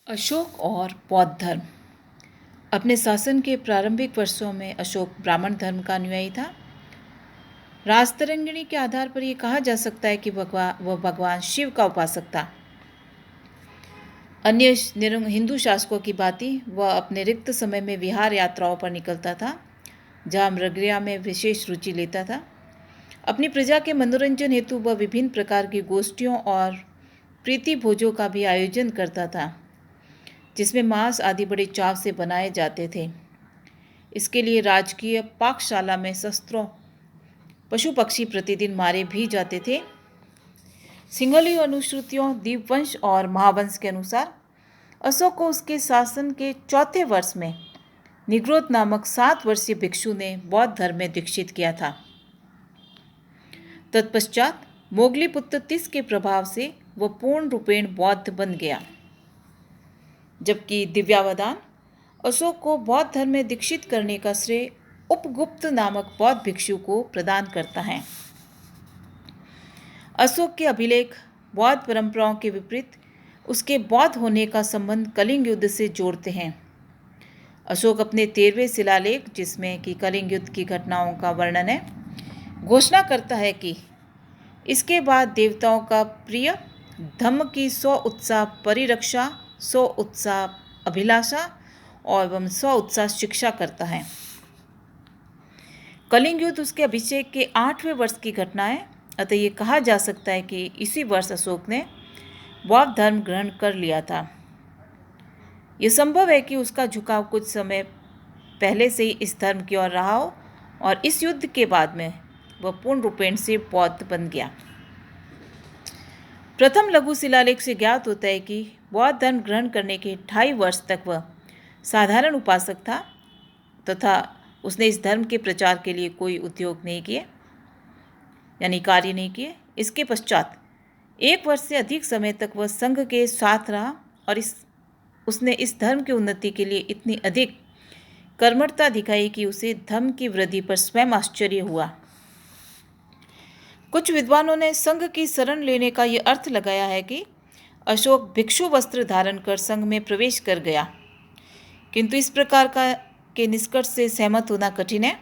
अशोक और बौद्ध धर्म। अपने शासन के प्रारंभिक वर्षों में अशोक ब्राह्मण धर्म का अनुयायी था। राजतरंगिणी के आधार पर यह कहा जा सकता है कि वह भगवान शिव का उपासक था। अन्य हिंदू शासकों की भांति वह अपने रिक्त समय में विहार यात्राओं पर निकलता था, जहाँ मृगया में विशेष रुचि लेता था। अपनी प्रजा के मनोरंजन हेतु वह विभिन्न प्रकार की गोष्ठियों और प्रीति भोजों का भी आयोजन करता था, जिसमें मांस आदि बड़े चाव से बनाए जाते थे। इसके लिए राजकीय पाकशाला में शस्त्रों पशु पक्षी प्रतिदिन मारे भी जाते थे। सिंहलीय अनुश्रुतियों, दीपवंश और महावंश के अनुसार अशोक को उसके शासन के चौथे वर्ष में निग्रोध नामक 7 वर्षीय भिक्षु ने बौद्ध धर्म में दीक्षित किया था। तत्पश्चात मोगली पुत्र तिस के प्रभाव से वह पूर्ण रूपेण बौद्ध बन गया, जबकि दिव्यावदान अशोक को बौद्ध धर्म में दीक्षित करने का श्रेय उपगुप्त नामक बौद्ध भिक्षु को प्रदान करता है। अशोक के अभिलेख बौद्ध परंपराओं के विपरीत उसके बौद्ध होने का संबंध कलिंग युद्ध से जोड़ते हैं। अशोक अपने 13वें शिलालेख, जिसमें कि कलिंग युद्ध की घटनाओं का वर्णन है, घोषणा करता है कि इसके बाद देवताओं का प्रिय धम्म की 100 उत्साह परिरक्षा, 100 उत्साह अभिलाषा और 100 उत्साह शिक्षा करता है। कलिंग युद्ध उसके अभिषेक के 8वें वर्ष की घटना है, अतः ये कहा जा सकता है कि इसी वर्ष अशोक ने बौद्ध धर्म ग्रहण कर लिया था। यह संभव है कि उसका झुकाव कुछ समय पहले से ही इस धर्म की ओर रहा हो और इस युद्ध के बाद में वह पूर्ण रूपेण से बौद्ध बन गया। प्रथम लघु शिलालेख से ज्ञात होता है कि बौद्ध धर्म ग्रहण करने के 2.5 वर्ष तक वह साधारण उपासक था तथा उसने इस धर्म के प्रचार के लिए कोई उद्योग नहीं किए, यानी कार्य नहीं किए। इसके पश्चात 1 वर्ष से अधिक समय तक वह संघ के साथ रहा और उसने इस धर्म की उन्नति के लिए इतनी अधिक कर्मठता दिखाई कि उसे धर्म की वृद्धि पर स्वयं आश्चर्य हुआ। कुछ विद्वानों ने संघ की शरण लेने का यह अर्थ लगाया है कि अशोक भिक्षु वस्त्र धारण कर संघ में प्रवेश कर गया, किंतु इस प्रकार के निष्कर्ष से सहमत होना कठिन है,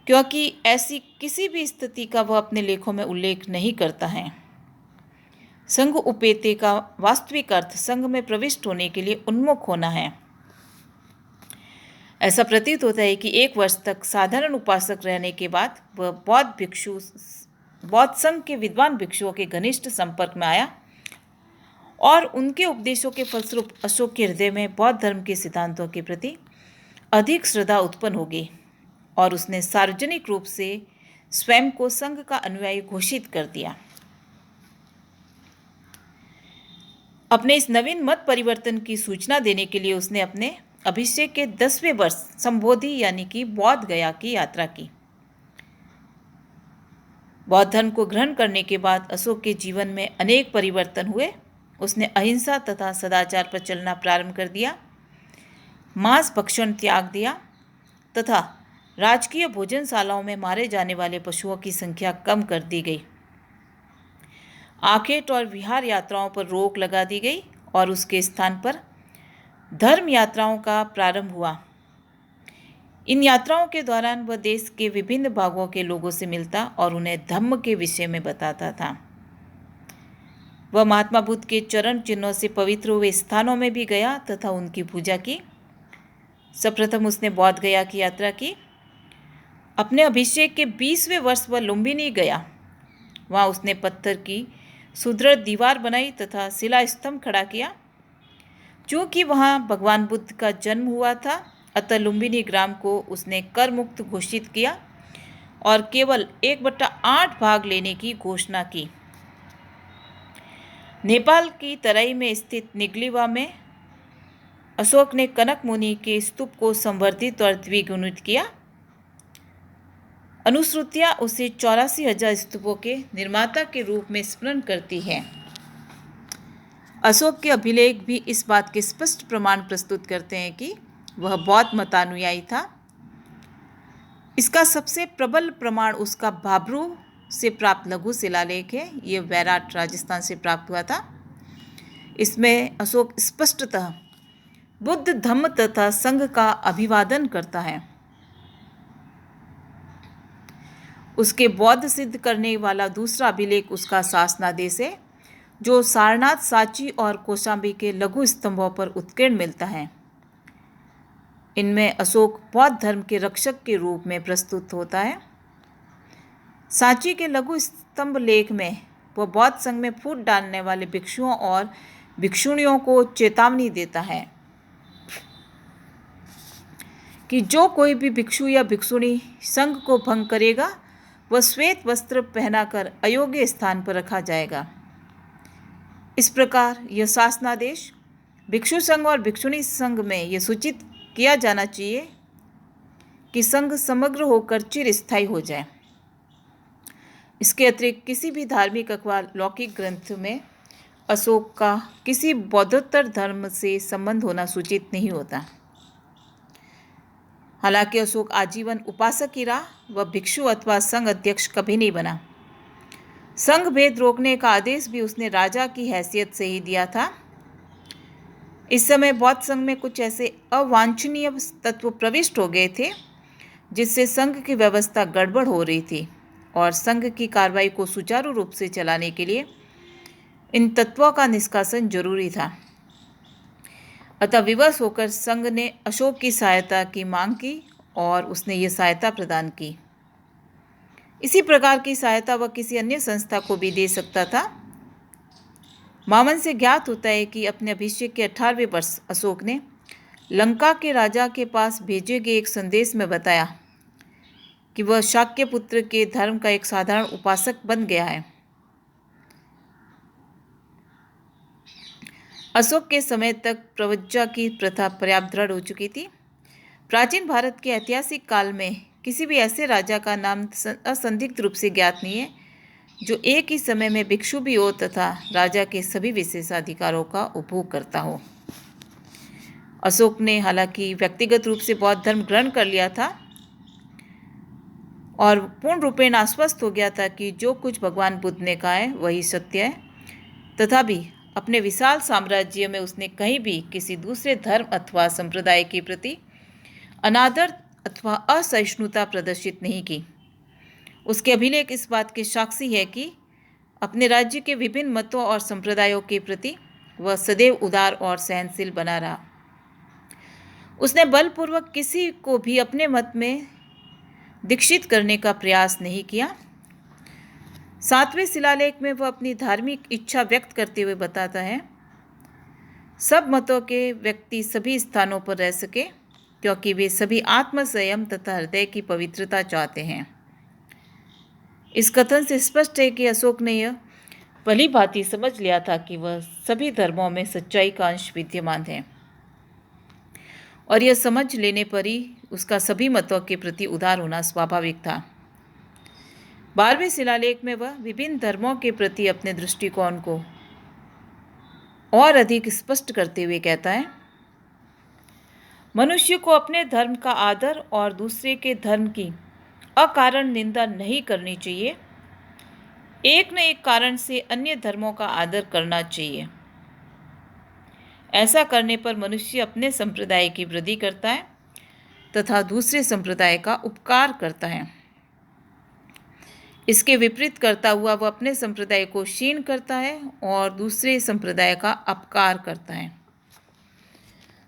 क्योंकि ऐसी किसी भी स्थिति का वह अपने लेखों में उल्लेख नहीं करता है। संघ उपेते का वास्तविक अर्थ संघ में प्रविष्ट होने के लिए उन्मुख होना है। ऐसा प्रतीत होता है कि 1 वर्ष तक साधारण उपासक रहने के बाद वह बौद्ध संघ के विद्वान भिक्षुओं के घनिष्ठ संपर्क में आया और उनके उपदेशों के फलस्वरूप अशोक के हृदय में बौद्ध धर्म के सिद्धांतों के प्रति अधिक श्रद्धा उत्पन्न हो गई और उसने सार्वजनिक रूप से स्वयं को संघ का अनुयायी घोषित कर दिया। अपने इस नवीन मत परिवर्तन की सूचना देने के लिए उसने अपने अभिषेक के 10वें वर्ष संबोधि यानी कि बौद्ध गया की यात्रा की। बौद्ध धर्म को ग्रहण करने के बाद अशोक के जीवन में अनेक परिवर्तन हुए। उसने अहिंसा तथा सदाचार पर चलना प्रारंभ कर दिया, मांस भक्षण त्याग दिया तथा राजकीय भोजनशालाओं में मारे जाने वाले पशुओं की संख्या कम कर दी गई। आखेट और विहार यात्राओं पर रोक लगा दी गई और उसके स्थान पर धर्म यात्राओं का प्रारंभ हुआ। इन यात्राओं के दौरान वह देश के विभिन्न भागों के लोगों से मिलता और उन्हें धम्म के विषय में बताता था। वह महात्मा बुद्ध के चरण चिन्हों से पवित्र हुए स्थानों में भी गया तथा उनकी पूजा की। सर्वप्रथम उसने बौद्ध गया की यात्रा की। अपने अभिषेक के 20वें वर्ष वह लुम्बिनी गया। वहाँ उसने पत्थर की सुदृढ़ दीवार बनाई तथा शिला स्तंभ खड़ा किया। चूँकि वहाँ भगवान बुद्ध का जन्म हुआ था, अतः लुम्बिनी ग्राम को उसने कर मुक्त घोषित किया और केवल 1/8 भाग लेने की घोषणा की। नेपाल की तराई में स्थित निगलीवा में अशोक ने कनक मुनि के स्तूप को संवर्धित और द्विगुणित किया। अनुश्रुतियाँ उसे 84,000 स्तूपों के निर्माता के रूप में स्मरण करती हैं। अशोक के अभिलेख भी इस बात के स्पष्ट प्रमाण प्रस्तुत करते हैं कि वह बौद्ध मतानुयायी था। इसका सबसे प्रबल प्रमाण उसका भाब्रू से प्राप्त लघु शिलालेख है। ये वैराट राजस्थान से प्राप्त हुआ था। इसमें अशोक स्पष्टतः बुद्ध धम्म तथा संघ का अभिवादन करता है। उसके बौद्ध सिद्ध करने वाला दूसरा अभिलेख उसका शासनादेश है, जो सारनाथ, सांची और कौशांबी के लघु स्तंभों पर उत्कीर्ण मिलता है। इनमें अशोक बौद्ध धर्म के रक्षक के रूप में प्रस्तुत होता है। सांची के लघु स्तंभ लेख में वह बौद्ध संघ में फूट डालने वाले भिक्षुओं और भिक्षुणियों को चेतावनी देता है कि जो कोई भी भिक्षु या भिक्षुणी संघ को भंग करेगा वह श्वेत वस्त्र पहनाकर अयोग्य स्थान पर रखा जाएगा। इस प्रकार यह शासनादेश भिक्षु संघ और भिक्षुणी संघ में यह सूचित किया जाना चाहिए कि संघ समग्र होकर चिरस्थायी हो जाए। इसके अतिरिक्त किसी भी धार्मिक अथवा लौकिक ग्रंथ में अशोक का किसी बौद्धोत्तर धर्म से संबंध होना सूचित नहीं होता। हालांकि अशोक आजीवन उपासक ही रहा, वह भिक्षु अथवा संघ अध्यक्ष कभी नहीं बना। संघ भेद रोकने का आदेश भी उसने राजा की हैसियत से ही दिया था। इस समय बौद्ध संघ में कुछ ऐसे अवांछनीय तत्व प्रविष्ट हो गए थे जिससे संघ की व्यवस्था गड़बड़ हो रही थी और संघ की कार्रवाई को सुचारू रूप से चलाने के लिए इन तत्वों का निष्कासन जरूरी था। अतः विवश होकर संघ ने अशोक की सहायता की मांग की और उसने ये सहायता प्रदान की। इसी प्रकार की सहायता वह किसी अन्य संस्था को भी दे सकता था। मामन से ज्ञात होता है कि अपने अभिषेक के 18वें वर्ष अशोक ने लंका के राजा के पास भेजे गए एक संदेश में बताया कि वह शाक्य पुत्र के धर्म का एक साधारण उपासक बन गया है। अशोक के समय तक प्रवज्जा की प्रथा पर्याप्त दृढ़ हो चुकी थी। प्राचीन भारत के ऐतिहासिक काल में किसी भी ऐसे राजा का नाम असंदिग्ध रूप से ज्ञात नहीं है जो एक ही समय में भिक्षु भी हो तथा राजा के सभी विशेषाधिकारों का उपभोग करता हो। अशोक ने हालांकि व्यक्तिगत रूप से बौद्ध धर्म ग्रहण कर लिया था और पूर्ण रूपेण आश्वस्त हो गया था कि जो कुछ भगवान बुद्ध ने कहा है वही सत्य है। तथापि अपने विशाल साम्राज्य में उसने कहीं भी किसी दूसरे धर्म अथवा संप्रदाय के प्रति अनादर अथवा असहिष्णुता प्रदर्शित नहीं की। उसके अभिलेख इस बात के साक्षी है कि अपने राज्य के विभिन्न मतों और संप्रदायों के प्रति वह सदैव उदार और सहनशील बना रहा। उसने बलपूर्वक किसी को भी अपने मत में दीक्षित करने का प्रयास नहीं किया। 7वें शिलालेख में वह अपनी धार्मिक इच्छा व्यक्त करते हुए बताता है, सब मतों के व्यक्ति सभी स्थानों पर रह सके क्योंकि वे सभी आत्म संयम तथा हृदय की पवित्रता चाहते हैं। इस कथन से स्पष्ट है कि अशोक ने यह भली भांति समझ लिया था कि वह सभी धर्मों में सच्चाई का अंश विद्यमान है और यह समझ लेने पर ही उसका सभी मतों के प्रति उदार होना स्वाभाविक था। 12वें शिलालेख में वह विभिन्न धर्मों के प्रति अपने दृष्टिकोण को और अधिक स्पष्ट करते हुए कहता है, मनुष्य को अपने धर्म का आदर और दूसरे के धर्म की अकारण निंदा नहीं करनी चाहिए। एक न एक कारण से अन्य धर्मों का आदर करना चाहिए। ऐसा करने पर मनुष्य अपने संप्रदाय की वृद्धि करता है तथा दूसरे संप्रदाय का उपकार करता है। इसके विपरीत करता हुआ वह अपने संप्रदाय को क्षीण करता है और दूसरे संप्रदाय का अपकार करता है।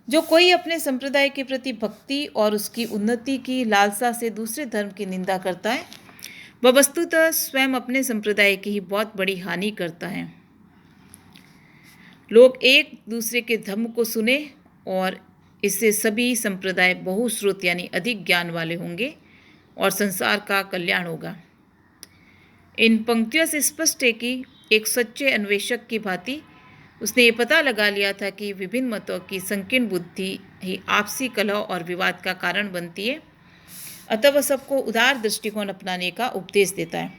जो कोई अपने संप्रदाय के प्रति भक्ति और उसकी उन्नति की लालसा से दूसरे धर्म की निंदा करता है, वह वस्तुतः स्वयं अपने संप्रदाय की ही बहुत बड़ी हानि करता है। लोग एक दूसरे के धर्म को सुने और इससे सभी संप्रदाय बहुश्रुत यानी अधिक ज्ञान वाले होंगे और संसार का कल्याण होगा। इन पंक्तियों से स्पष्ट है कि एक सच्चे अन्वेषक की भांति उसने ये पता लगा लिया था कि विभिन्न मतों की संकीर्ण बुद्धि ही आपसी कलह और विवाद का कारण बनती है। अतः वह सबको उदार दृष्टिकोण अपनाने का उपदेश देता है।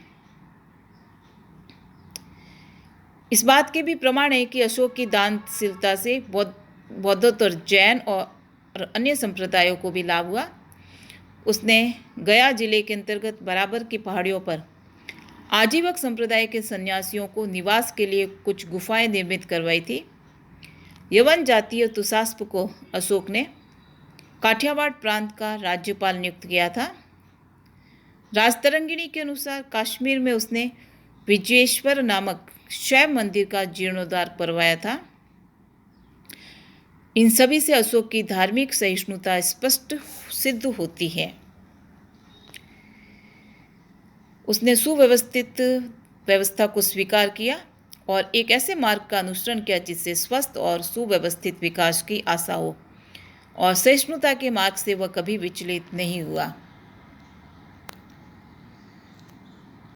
इस बात के भी प्रमाण है कि अशोक की दानशीलता से बौद्धोत्तर जैन और अन्य संप्रदायों को भी लाभ हुआ। उसने गया जिले के अंतर्गत बराबर की पहाड़ियों पर आजीवक संप्रदाय के सन्यासियों को निवास के लिए कुछ गुफाएं निर्मित करवाई थी। यवन जातीय तुसास्प को अशोक ने काठियावाड़ प्रांत का राज्यपाल नियुक्त किया था। राजतरंगिणी के अनुसार कश्मीर में उसने विजयेश्वर नामक शैव मंदिर का जीर्णोद्धार करवाया था। इन सभी से अशोक की धार्मिक सहिष्णुता स्पष्ट सिद्ध होती है। उसने सुव्यवस्थित व्यवस्था को स्वीकार किया और एक ऐसे मार्ग का अनुसरण किया जिससे स्वस्थ और सुव्यवस्थित विकास की आशा हो, और सहिष्णुता के मार्ग से वह कभी विचलित नहीं हुआ।